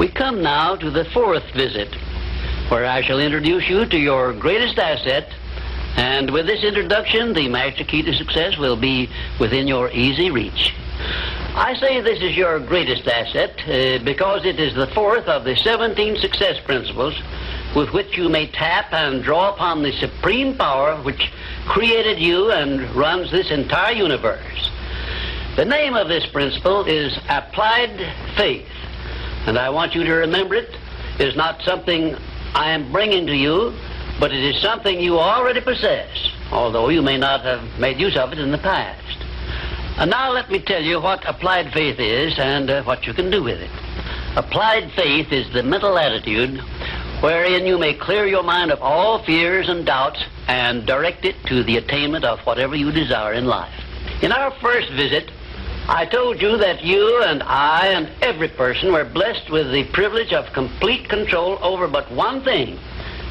We come now to the fourth visit, where I shall introduce you to your greatest asset, and with this introduction, the master key to success will be within your easy reach. I say this is your greatest asset because it is the fourth of the 17 success principles with which you may tap and draw upon the supreme power which created you and runs this entire universe. The name of this principle is applied faith, and I want you to remember it is not something I am bringing to you, but it is something you already possess, although you may not have made use of it in the past. And now let me tell you what applied faith is and what you can do with it. Applied faith is the mental attitude wherein you may clear your mind of all fears and doubts and direct it to the attainment of whatever you desire in life. In our first visit, I told you that you and I and every person were blessed with the privilege of complete control over but one thing,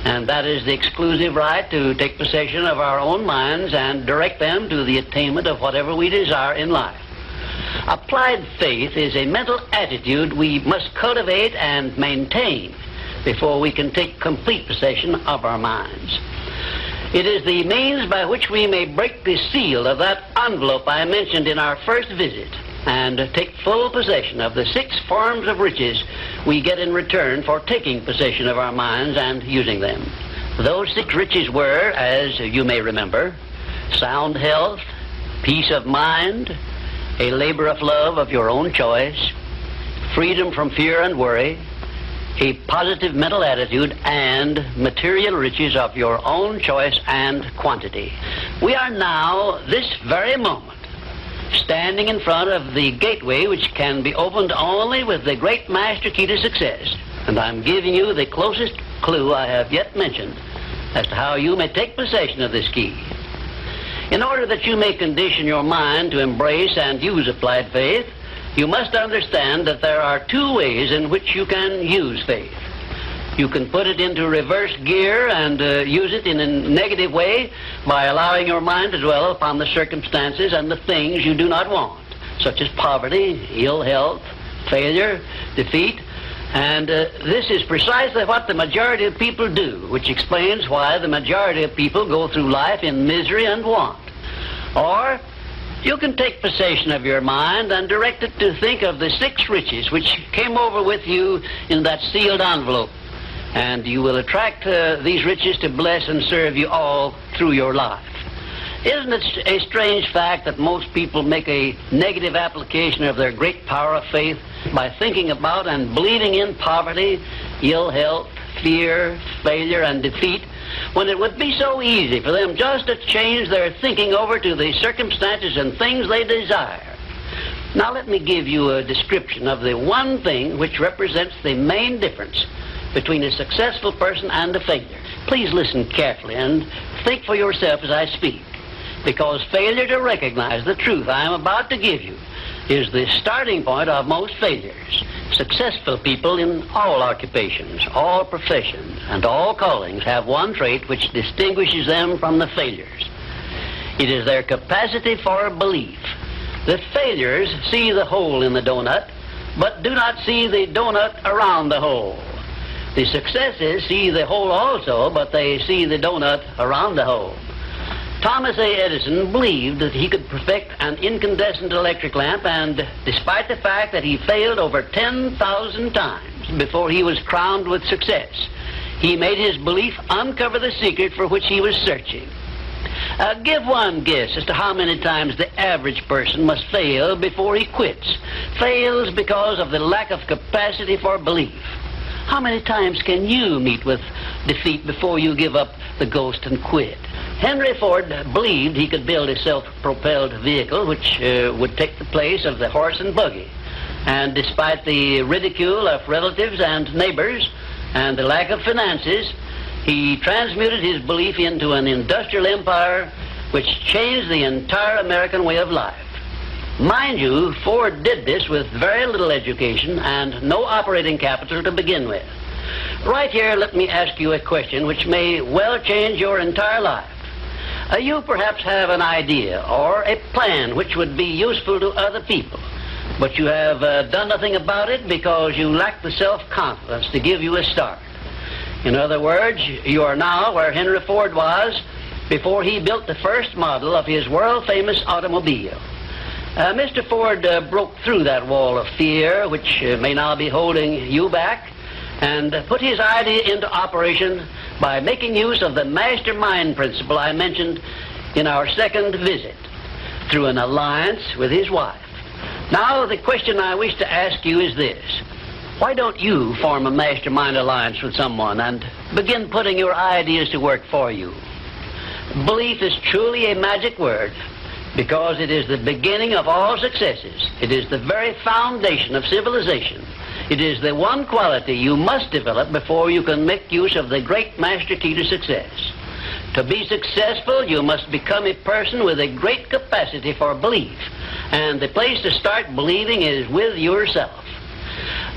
and that is the exclusive right to take possession of our own minds and direct them to the attainment of whatever we desire in life. Applied faith is a mental attitude we must cultivate and maintain before we can take complete possession of our minds. It is the means by which we may break the seal of that envelope I mentioned in our first visit and take full possession of the 6 forms of riches we get in return for taking possession of our minds and using them. Those 6 riches were, as you may remember, sound health, peace of mind, a labor of love of your own choice, freedom from fear and worry, a positive mental attitude, and material riches of your own choice and quantity. We are now, this very moment, standing in front of the gateway which can be opened only with the great master key to success. And I'm giving you the closest clue I have yet mentioned as to how you may take possession of this key. In order that you may condition your mind to embrace and use applied faith, you must understand that there are 2 ways in which you can use faith. You can put it into reverse gear and use it in a negative way by allowing your mind to dwell upon the circumstances and the things you do not want, such as poverty, ill health, failure, defeat. And this is precisely what the majority of people do, which explains why the majority of people go through life in misery and want. Or you can take possession of your mind and direct it to think of the 6 riches which came over with you in that sealed envelope, and you will attract these riches to bless and serve you all through your life. Isn't it a strange fact that most people make a negative application of their great power of faith by thinking about and believing in poverty, ill health, fear, failure, and defeat, when it would be so easy for them just to change their thinking over to the circumstances and things they desire? Now let me give you a description of the one thing which represents the main difference between a successful person and a failure. Please listen carefully and think for yourself as I speak, because failure to recognize the truth I am about to give you is the starting point of most failures. Successful people in all occupations, all professions, and all callings have one trait which distinguishes them from the failures. It is their capacity for belief. The failures see the hole in the donut, but do not see the donut around the hole. The successes see the hole also, but they see the donut around the hole. Thomas A. Edison believed that he could perfect an incandescent electric lamp, and despite the fact that he failed over 10,000 times before he was crowned with success, he made his belief uncover the secret for which he was searching. Give one guess as to how many times the average person must fail before he quits. Fails because of the lack of capacity for belief. How many times can you meet with defeat before you give up the ghost and quit? Henry Ford believed he could build a self-propelled vehicle which would take the place of the horse and buggy. And despite the ridicule of relatives and neighbors and the lack of finances, he transmuted his belief into an industrial empire which changed the entire American way of life. Mind you, Ford did this with very little education and no operating capital to begin with. Right here, let me ask you a question which may well change your entire life. You perhaps have an idea or a plan which would be useful to other people, but you have done nothing about it because you lack the self-confidence to give you a start. In other words, you are now where Henry Ford was before he built the first model of his world-famous automobile. Mr. Ford broke through that wall of fear, which may now be holding you back, and put his idea into operation by making use of the mastermind principle I mentioned in our second visit, through an alliance with his wife. Now, the question I wish to ask you is this: why don't you form a mastermind alliance with someone and begin putting your ideas to work for you? Belief is truly a magic word, because it is the beginning of all successes. It is the very foundation of civilization. It is the one quality you must develop before you can make use of the great master key to success. To be successful, you must become a person with a great capacity for belief, and the place to start believing is with yourself.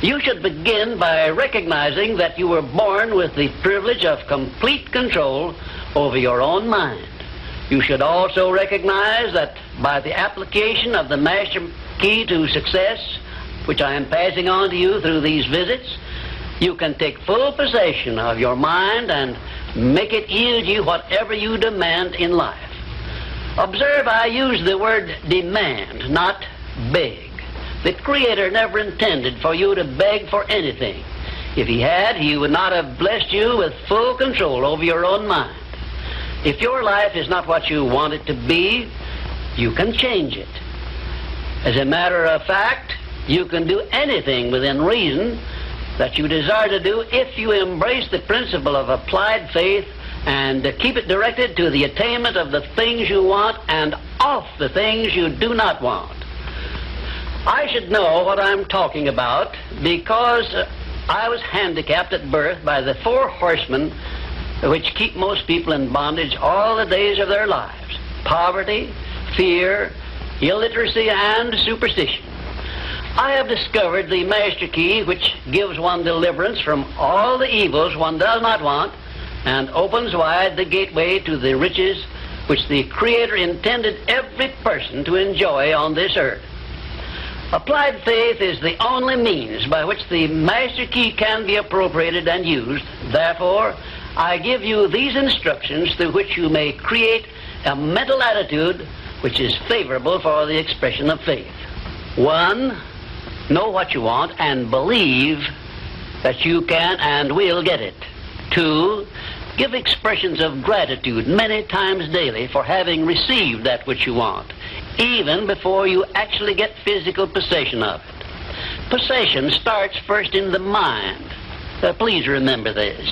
You should begin by recognizing that you were born with the privilege of complete control over your own mind. You should also recognize that by the application of the master key to success, which I am passing on to you through these visits, you can take full possession of your mind and make it yield you whatever you demand in life. Observe, I use the word demand, not beg. The Creator never intended for you to beg for anything. If He had, He would not have blessed you with full control over your own mind. If your life is not what you want it to be, you can change it. As a matter of fact, you can do anything within reason that you desire to do if you embrace the principle of applied faith and keep it directed to the attainment of the things you want and off the things you do not want. I should know what I'm talking about because I was handicapped at birth by the four horsemen which keep most people in bondage all the days of their lives: poverty, fear, illiteracy, and superstition. I have discovered the master key which gives one deliverance from all the evils one does not want and opens wide the gateway to the riches which the Creator intended every person to enjoy on this earth. Applied faith is the only means by which the master key can be appropriated and used. Therefore, I give you these instructions through which you may create a mental attitude which is favorable for the expression of faith. 1, know what you want and believe that you can and will get it. 2, give expressions of gratitude many times daily for having received that which you want, even before you actually get physical possession of it. Possession starts first in the mind. Please remember this.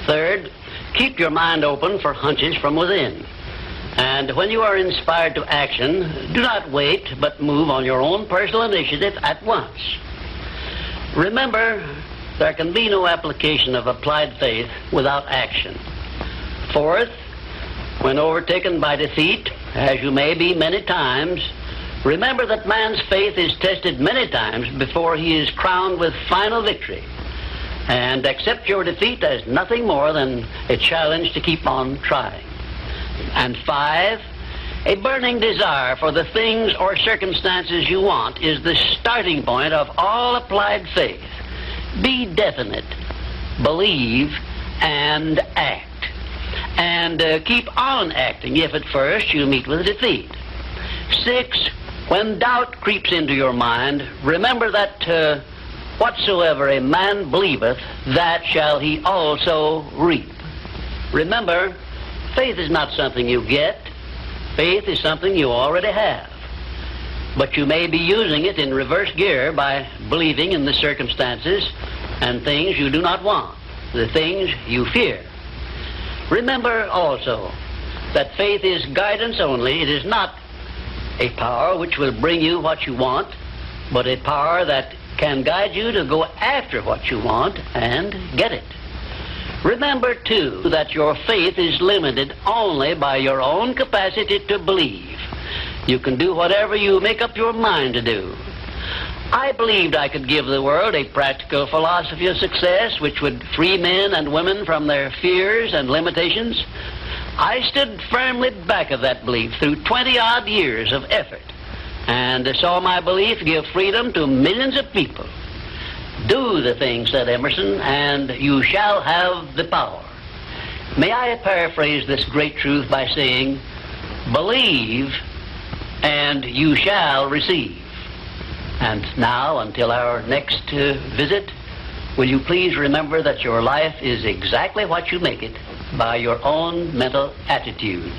3rd, keep your mind open for hunches from within. And when you are inspired to action, do not wait, but move on your own personal initiative at once. Remember, there can be no application of applied faith without action. 4th, when overtaken by defeat, as you may be many times, remember that man's faith is tested many times before he is crowned with final victory. And accept your defeat as nothing more than a challenge to keep on trying. And 5, a burning desire for the things or circumstances you want is the starting point of all applied faith. Be definite, believe, and act. And keep on acting if at first you meet with defeat. 6, when doubt creeps into your mind, remember that whatsoever a man believeth, that shall he also reap. Remember, faith is not something you get. Faith is something you already have. But you may be using it in reverse gear by believing in the circumstances and things you do not want, the things you fear. Remember also that faith is guidance only. It is not a power which will bring you what you want, but a power that can guide you to go after what you want and get it. Remember, too, that your faith is limited only by your own capacity to believe. You can do whatever you make up your mind to do. I believed I could give the world a practical philosophy of success which would free men and women from their fears and limitations. I stood firmly back of that belief through 20-odd years of effort. and so my belief give freedom to millions of people. Do the thing, said Emerson, and you shall have the power. May I paraphrase this great truth by saying, believe and you shall receive. And now, until our next visit, will you please remember that your life is exactly what you make it by your own mental attitude.